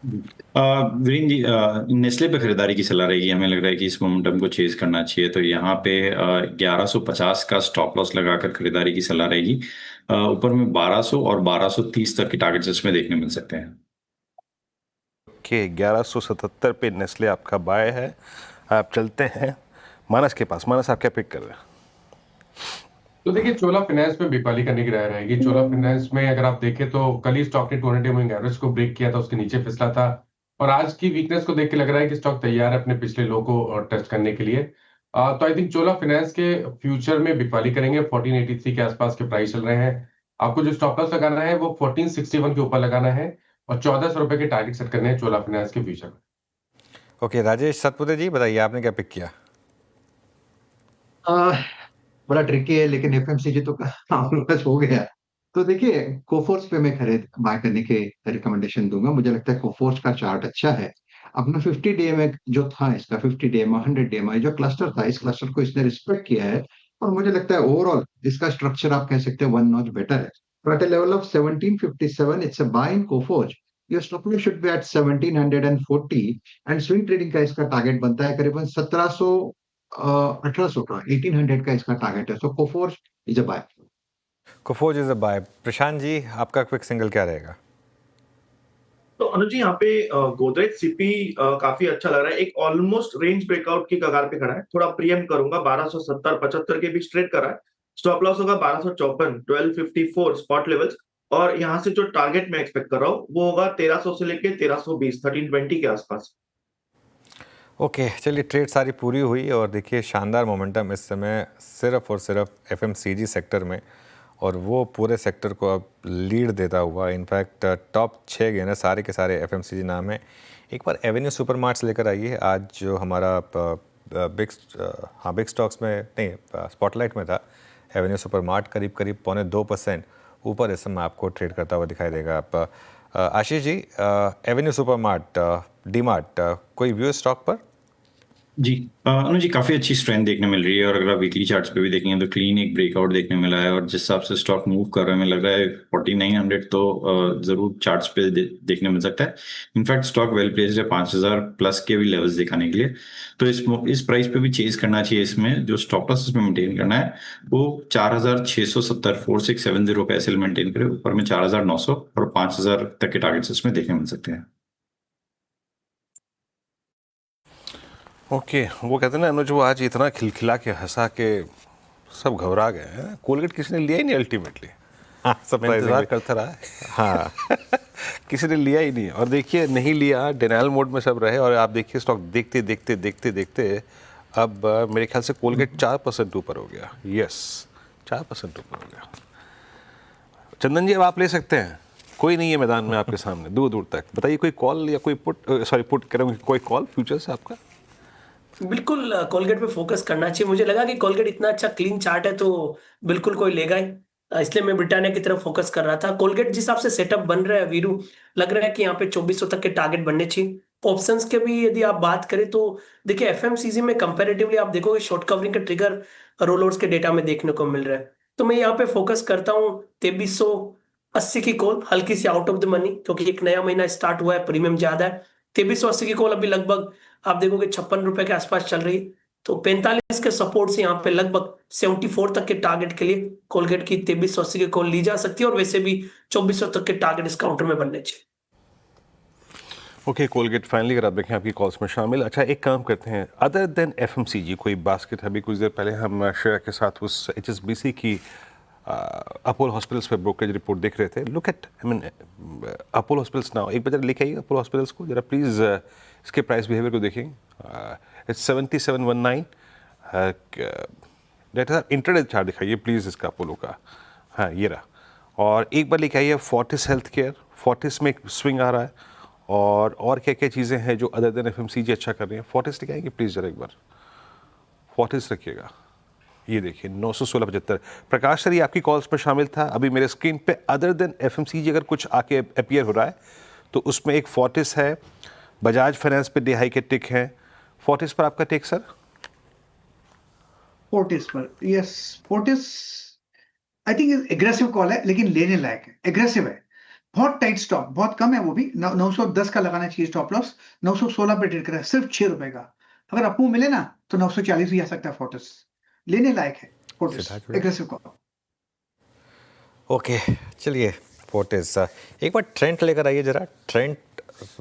Virendra ji, Nestle पे खरीदारी की सलाह रहेगी। हमें लग रहा है कि इस मोमेंटम को चेज करना चाहिए, तो यहाँ पे 1150 का स्टॉप लॉस लगाकर खरीदारी की सलाह रहेगी। ऊपर में 1200 और 1230 तक के टारगेट्स इसमें देखने मिल सकते हैं। ओके, 1177 पे नेस्ले आपका बाय है। आप चलते हैं मानस के पास। मानस, आप क्या पिक कर रहे हैं? तो देखिए, चोला फाइनेंस में बिकवाली करने की राय रहेगी। चोला फाइनेंस में अगर आप देखें तो कल ही स्टॉक ने 200 मूविंग एवरेज को ब्रेक किया था, उसके नीचे फिसला था। और आज की वीकनेस को देख के लग रहा है कि स्टॉक तैयार है अपने पिछले लो को टेस्ट करने के लिए। तो आई थिंक चोला फाइनेंस के फ्यूचर में बिकवाली करेंगे। 1483 के आसपास के प्राइस चल रहे हैं। आपको जो स्टॉप लॉस लगाना है वो 1461 के ऊपर लगाना है और 1400 रुपए के टारगेट सेट करने हैं चोला फाइनेंस के फ्यूचर में। ओके, राजेश सतपुते जी बताइए, आपने क्या पिक किया? आ, बड़ा ट्रिकी है, लेकिन एफएमसीजी तो काम हो गया। तो देखिए, कोफोर्स पे मैं खरीद बाय करने के रिकमेंडेशन दूंगा। मुझे लगता है कोफोर्स का चार्ट अच्छा है। अपना 50 डे में जो था, इसका 50 डे में 100 डे में जो क्लस्टर था, इस क्लस्टर को इसने रिस्पेक्ट किया है। और मुझे लगता है ओवरऑल इसका स्ट्रक्चर आप कह सकते हैं वन नॉच बेटर है। तो at level of 1757 it's a buy in Coforge. Your stop loss should be at 1740 and swing trading का इसका टारगेट बनता है करीबन 1800 का, 1800 का इसका टारगेट है। So Coforge is a buy. Coforge is a buy. Prashant ji, आपका क्विक सिंगल क्या रहेगा? तो अनुज जी, यहाँ पे गोदरेज सीपी काफी अच्छा लग रहा है। एक ऑलमोस्ट रेंज ब्रेकआउट की कगार पे खड़ा है। थोड़ा प्रीएम करूंगा, 1270-75 के बीच ट्रेड कर रहा है। स्टॉप लॉस होगा 1254, 1254 स्पॉट लेवल्स। और यहाँ से जो टारगेट मैं एक्सपेक्ट कर रहा हूँ वो होगा 1300 से लेके 1320, 1320 के आसपास। ओके, चलिए, ट्रेड सारी पूरी हुई और देखिए शानदार मोमेंटम इस समय सिर्फ और सिर्फ एफएमसीजी सेक्टर में, और वो पूरे सेक्टर को अब लीड देता हुआ। इनफैक्ट टॉप 6 गेनर सारे के सारे एफएमसीजी नाम है। एक बार एवेन्यू सुपरमार्ट्स लेकर आइए। आज जो हमारा बिग स्टॉक्स में नहीं, स्पॉटलाइट में था, एवेन्यू सुपरमार्ट करीब करीब 2.25% ऊपर इस समय आपको ट्रेड करता हुआ दिखाई देगा। आप आशीष जी, एवेन्यू सुपरमार्ट, डीमार्ट, कोई व्यू स्टॉक पर? जी, अनुज जी, काफी अच्छी स्ट्रेंथ देखने मिल रही है। और अगर आप वीकली चार्ट्स पे भी देखेंगे तो क्लीन एक ब्रेकआउट देखने मिला है। और जिस हिसाब से स्टॉक मूव कर रहा है, हमें लग रहा है 4900 तो जरूर चार्ट्स पे देखने मिल सकता है। इनफैक्ट स्टॉक वेल प्लेस्ड है 5000 प्लस के भी लेवल्स दिखाने के लिए। तो इस प्राइस पे भी चेज करना चाहिए। इसमें जो स्टॉप लॉस इसमें मेंटेन करना है वो 4670, 4670 पे ऐसे मेंटेन करे। ऊपर में 4900 और 5000 तक के टारगेट्स इसमें देखने मिल सकते हैं। ओके, वो कहते हैं ना अनुज, वो आज इतना खिलखिला के हंसा के सब घबरा गए हैं। कोलगेट किसी ने लिया ही नहीं अल्टीमेटली। हाँ, मैं इंतजार करता रहा। हाँ किसी ने लिया ही नहीं, और देखिए नहीं लिया, डिनायल मोड में सब रहे। और आप देखिए स्टॉक देखते देखते देखते देखते अब मेरे ख्याल से कोलगेट 4% ऊपर हो गया। यस, 4% ऊपर हो गया। चंदन जी, अब आप ले सकते हैं, कोई नहीं है मैदान में आपके सामने दूर दूर तक। बताइए, कोई कॉल या कोई पुट करें, कोई कॉल फ्यूचर से आपका? बिल्कुल, कोलगेट पे फोकस करना चाहिए। मुझे लगा कि कोलगेट इतना अच्छा क्लीन चार्ट है तो बिल्कुल कोई लेगा ही। इसलिए मैं ब्रिटानिया की तरफ फोकस कर रहा था। कोलगेट जिस हिसाब से सेटअप बन रहा है वीरू, लग रहा है कि यहाँ पे 2400 तक के टारगेट बनने चाहिए। ऑप्शंस के भी यदि आप बात करें तो देखिए, एफएमसीजी में कंपैरेटिवली आप देखोगे शॉर्ट कवरिंग का ट्रिगर रोलओवर्स के डेटा में देखने को मिल रहा है। तो मैं यहाँ पे फोकस करता हूँ 2380 की कॉल, हल्की सी आउट ऑफ द मनी, क्योंकि एक नया महीना स्टार्ट हुआ है, प्रीमियम ज्यादा है। 2380 की कॉल अभी लगभग आप देखोगे 56 रुपए के आसपास चल रही है। तो 45 के सपोर्ट से यहाँ पे लगभग 74 तक के टारगेट के लिए कोलगेट की 2380 की कॉल ली जा सकती है। और वैसे भी 2400 तक के टारगेट इस काउंटर में बनने चाहिए। ओके, कोलगेट फाइनली अगर आप देखें आपकी कॉल्स में शामिल। अच्छा, एक काम करते हैं, अदर देन एफएमसीजी कोई बास्केट? अभी कुछ देर पहले हम श्रेया के साथ उस एचएसबीसी की अपोलो हॉस्पिटल्स पे ब्रोकरेज रिपोर्ट देख रहे थे। Look at, I mean, Apollo hospitals now. एक बार लेके आइए अपोलो हॉस्पिटल्स को जरा प्लीज़, इसके प्राइस बिहेवियर को देखें। इट्स 7719। डेटा इंटरडे चार्ट दिखाइए प्लीज़ इसका अपोलो का। हाँ, ये रहा। और एक बार लेके आइए फोर्टिस हेल्थ केयर। फोर्टिस में एक स्विंग आ रहा है। और क्या क्या चीज़ें हैं जो अदर देन एफएमसीजी अच्छा कर रही हैं? फोर्टिस लेके आएंगे प्लीज़ जरा एक बार। फोर्टिस रखिएगा। ये देखिए 916.75। प्रकाश सर, ये आपकी कॉल्स में शामिल था। अभी मेरे स्क्रीन पे अदर देन एफएमसीजी अगर कुछ आके अपीयर हो रहा है तो उसमें एक फोर्टिस है, बजाज फाइनेंस पे डे हाई के टिक हैं। फोर्टिस पर आपका टेक सर? फोर्टिस पर, yes, Fortis I think aggressive call है, लेकिन लेने लायक है, एग्रेसिव है। बहुत टाइट स्टॉप, बहुत कम है वो भी, 910 का लगाना चाहिए स्टॉप लॉस, 916 पे ट्रेड कर रहा है, सिर्फ 6 रुपए का। अगर अप मूव मिले ना तो 940 भी आ सकता है फोर्टिस, लेने लायक है फोर्टिस, सिद्धार्थ जुड़े। Aggressive call. ओके, चलिए फोर्टिस एक बार ट्रेंड लेकर आइए जरा। ट्रेंड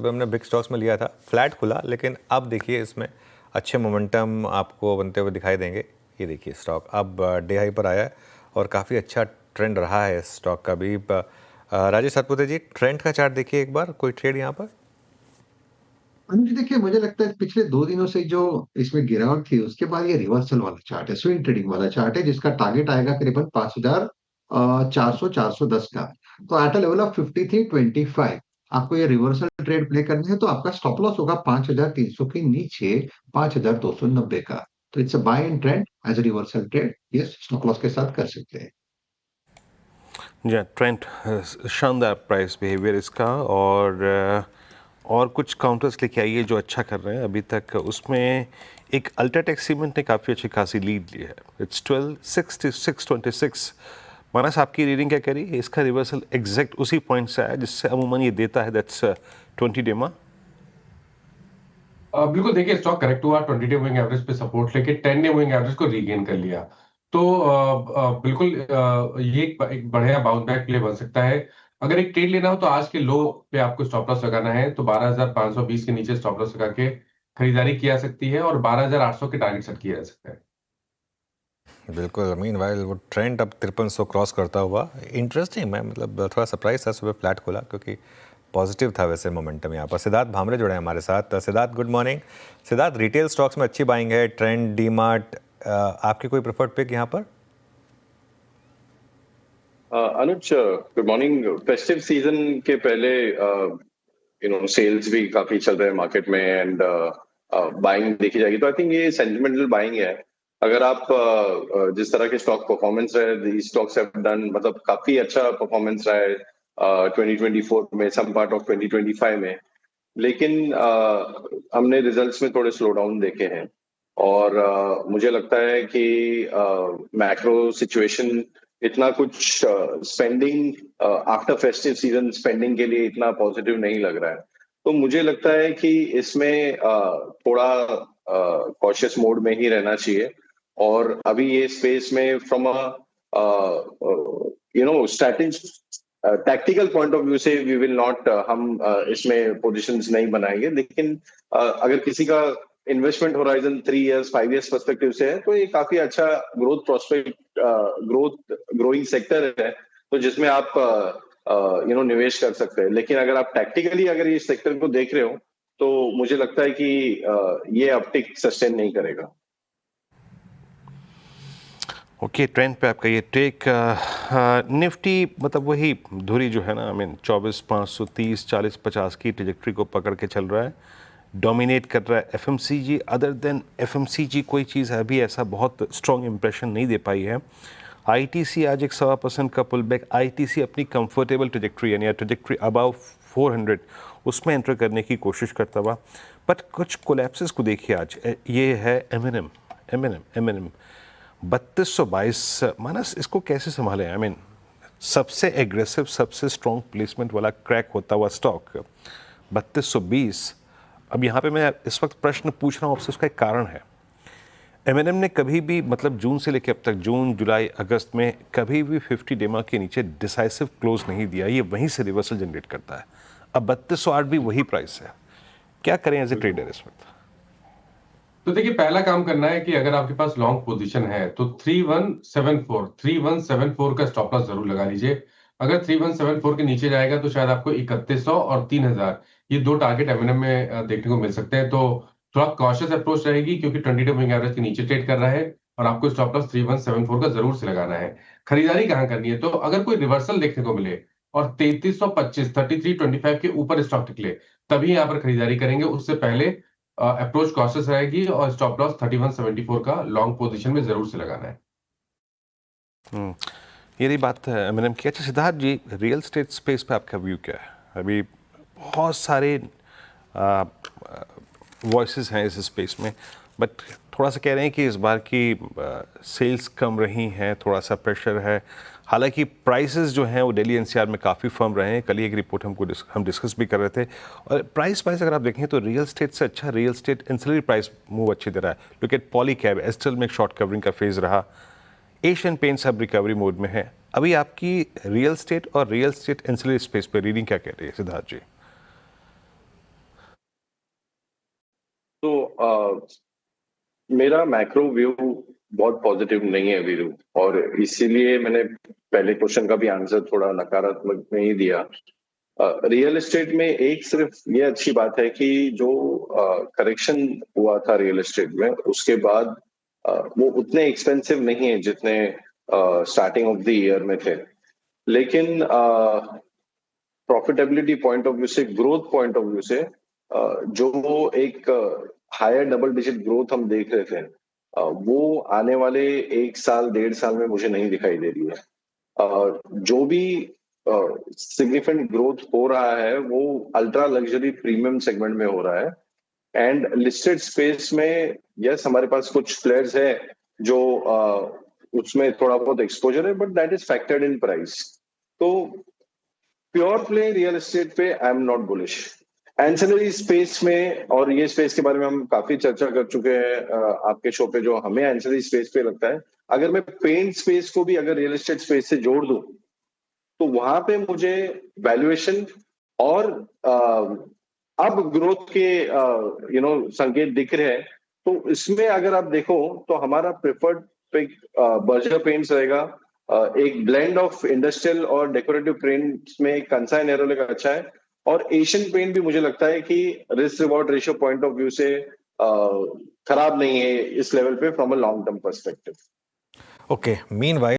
हमने बिग स्टॉक्स में लिया था, फ्लैट खुला, लेकिन अब देखिए इसमें अच्छे मोमेंटम आपको बनते हुए दिखाई देंगे। ये देखिए स्टॉक अब डे हाई पर आया है और काफ़ी अच्छा ट्रेंड रहा है इस स्टॉक का भी। राजेश सातपुते जी, ट्रेंड का चार्ट देखिए एक बार, कोई ट्रेड यहाँ पर? अनुज देखिए, मुझे लगता है पिछले 2 दिनों से जो इसमें गिरावट थी उसके बाद ये रिवर्सल वाला चार्ट है, स्विंग ट्रेडिंग वाला चार्ट है, जिसका टारगेट आएगा करीबन 5,400-410 का। तो एट अ लेवल ऑफ 53.25 आपको ये रिवर्सल ट्रेड प्ले करनी है, तो आपका स्टॉप लॉस होगा 5,300 के नीचे 5,290 का। तो it's a buy in trend as a reversal trade, yes stop loss के साथ कर सकते हैं। जी ट्रेंड शानदार प्राइस बिहेवियर इसका, और कुछ काउंटर्स लेके आइए जो अच्छा कर रहे हैं अभी तक। उसमें एक अल्ट्राटेक सीमेंट ने काफ़ी अच्छी खासी लीड ली है, इट्स 126626। मानस आपकी रीडिंग क्या करी? इसका रिवर्सल एग्जैक्ट उसी पॉइंट से आया जिससे अमूमन ये देता है, दैट्स 20 डेमा। बिल्कुल, देखिए स्टॉक करेक्ट हुआ, 20 डे मूविंग एवरेज पे सपोर्ट लेके 10 डे मूविंग एवरेज को रीगेन कर लिया। तो बिल्कुल ये एक बढ़िया बाउंस बैक प्ले बन सकता है। अगर एक ट्रेड लेना हो तो आज के लो पे आपको स्टॉप लॉस लगाना है, तो 12,520 के नीचे स्टॉप लॉस लगा के खरीदारी की जा सकती है और 12,800 के टारगेट सेट किया जा सकता है। बिल्कुल, मीनवाइल वो ट्रेंड अब 5300 क्रॉस करता हुआ, इंटरेस्टिंग। मैं मतलब थोड़ा सरप्राइज था सुबह फ्लैट खोला, क्योंकि पॉजिटिव था वैसे मोमेंटम यहाँ पर। सिद्धार्थ भामरे जुड़े हैं हमारे साथ। Siddharth good morning. Siddharth, retail stocks में अच्छी बाइंग है, ट्रेंड, डीमार्ट, आपकी कोई प्रेफर्ड पिक यहाँ पर? अनुज गुड मॉर्निंग। फेस्टिव सीजन के पहले सेल्स भी काफी चल रहे हैं मार्केट में, एंड बाइंग देखी जाएगी तो आई थिंक ये सेंटिमेंटल बाइंग है। अगर आप जिस तरह के स्टॉक परफॉर्मेंस रहे, these stocks have done, मतलब काफी अच्छा परफॉर्मेंस रहा है 2024 में, सम पार्ट ऑफ 2025 में, लेकिन हमने रिजल्ट्स में थोड़े स्लो डाउन देखे हैं और मुझे लगता है कि मैक्रो सिचुएशन इतना कुछ spending after festive season spending के लिए इतना पॉजिटिव नहीं लग रहा है। तो मुझे लगता है कि इसमें थोड़ा कॉशियस मोड में ही रहना चाहिए और अभी ये स्पेस में from tactical point of view से वी विल नॉट, हम इसमें पोजीशंस नहीं बनाएंगे, लेकिन अगर किसी का investment horizon 3 years 5 years perspective से है तो ये काफी अच्छा ग्रोथ प्रोस्पेक्ट ग्रोइंग सेक्टर है, तो जिसमें आप निवेश कर सकते हैं। लेकिन अगर आप टैक्टिकली अगर ये सेक्टर को देख रहे हो तो मुझे लगता है कि ये अपटिक सस्टेन नहीं करेगा। ओके, ट्रेंड पे आपका ये टेक। निफ्टी मतलब वही धुरी जो है ना, आई मीन 24,530 40-50 की ट्रेजेक्ट्री को पकड़ के चल रहा है, डोमिनेट कर रहा है। एफएमसीजी, अदर देन एफएमसीजी कोई चीज़ अभी ऐसा बहुत स्ट्रॉन्ग इंप्रेशन नहीं दे पाई है। आईटीसी आज 1.25% का पुल बैक। आईटीसी अपनी कंफर्टेबल ट्रेजेक्ट्री यानी ट्रेजेक्ट्री अबाव 400 उसमें एंटर करने की कोशिश करता हुआ, बट कुछ कोलैप्सेस को देखिए आज। ये है एमएनएम 3222। मानस इसको कैसे संभालें? आई मीन सबसे एग्रेसिव सबसे स्ट्रॉन्ग प्लेसमेंट वाला क्रैक होता हुआ स्टॉक 3220। अब यहाँ पे मैं इस वक्त प्रश्न पूछ रहा हूँ आपसे, उसका एक कारण है। एमएनएम ने कभी भी मतलब जून से लेकर अब तक, जून जुलाई अगस्त में कभी भी 50 डेमा के नीचे डिसाइसिव क्लोज नहीं दिया, ये वहीं से रिवर्सल जनरेट करता है। अब 3208 भी वही प्राइस है, क्या करें एज ए ट्रेडर इस वक्त? तो देखिए, पहला काम करना है कि अगर आपके पास लॉन्ग पोजीशन है तो 3174 का स्टॉप लॉस जरूर लगा लीजिए। अगर 3174 के नीचे जाएगा तो शायद आपको 3100 और 3000 ये दो टारगेट एमएनएम में देखने को मिल सकते हैं। तो थोड़ा कॉशियस अप्रोच रहेगी क्योंकि 20 डे मूविंग एवरेज के नीचे ट्रेड कर रहा है और आपको स्टॉप लॉस 3174 का जरूर से लगाना है। खरीदारी कहाँ करनी है? तो अगर कोई रिवर्सल देखने को मिले और 3325 3325 के ऊपर स्टॉक निकले तभी यहाँ पर खरीदारी करेंगे। उससे पहले अप्रोच कॉशियस रहेगी और स्टॉप लॉस 3174 का लॉन्ग पोजीशन में जरूर से लगाना है। ये रही बात है एमएनएम की। अच्छा सिद्धार्थ जी, रियल स्टेट स्पेस पे आपका व्यू क्या है? अभी बहुत सारे वॉइसेस हैं इस स्पेस में, बट थोड़ा सा कह रहे हैं कि इस बार की सेल्स कम रही हैं, थोड़ा सा प्रेशर है। हालांकि प्राइसेस जो हैं वो दिल्ली एनसीआर में काफ़ी फर्म रहे हैं। कल ही एक रिपोर्ट हम डिस्कस भी कर रहे थे। और प्राइस वाइज अगर आप देखें तो रियल एस्टेट से अच्छा real estate ancillary price move अच्छी दे रहा है। लुक एट पॉलीकैब, एस्टेल में एक शॉर्ट कवरिंग का फेज रहा। एशियन पेंट्स अब रिकवरी मोड में है। अभी आपकी रियल एस्टेट और रियल एस्टेट इंसिलरी स्पेस पे रीडिंग क्या कह रही है सिद्धार्थ जी? तो मेरा मैक्रो व्यू बहुत पॉजिटिव नहीं है वीरू, और इसीलिए मैंने पहले क्वेश्चन का भी आंसर थोड़ा नकारात्मक में ही दिया। रियल एस्टेट में एक सिर्फ ये अच्छी बात है कि जो करेक्शन हुआ था रियल एस्टेट में, उसके बाद वो उतने एक्सपेंसिव नहीं है जितने स्टार्टिंग ऑफ द ईयर में थे। लेकिन प्रॉफिटेबिलिटी पॉइंट ऑफ व्यू से, ग्रोथ पॉइंट ऑफ व्यू से, जो एक हायर डबल डिजिट ग्रोथ हम देख रहे थे, वो आने वाले 1 साल 1.5 साल में मुझे नहीं दिखाई दे रही है। जो भी सिग्निफिकेंट ग्रोथ हो रहा है वो अल्ट्रा लग्जरी प्रीमियम सेगमेंट में हो रहा है। एंड लिस्टेड स्पेस में यस हमारे पास कुछ प्लेयर्स है जो उसमें थोड़ा बहुत एक्सपोजर है, but that is factored in price. तो प्योर प्ले रियल एस्टेट पे I am not bullish. Ancillary space में, और ये स्पेस के बारे में हम काफी चर्चा कर चुके हैं आपके शो पे, जो हमें एंसिलरी स्पेस पे लगता है, अगर मैं पेंट स्पेस को भी अगर रियल एस्टेट स्पेस से जोड़ दूं तो वहां पे मुझे वैल्यूएशन और अब ग्रोथ के संकेत दिख रहे हैं। तो इसमें अगर आप देखो तो हमारा प्रेफर्ड पिक बर्जर पेंट्स रहेगा। एक ब्लेंड ऑफ इंडस्ट्रियल और डेकोरेटिव पेंट्स में कंसाई नेरोलैक अच्छा है, और एशियन पेंट भी मुझे लगता है कि risk reward ratio point of view से खराब नहीं है इस लेवल पे from a long term perspective. Okay, meanwhile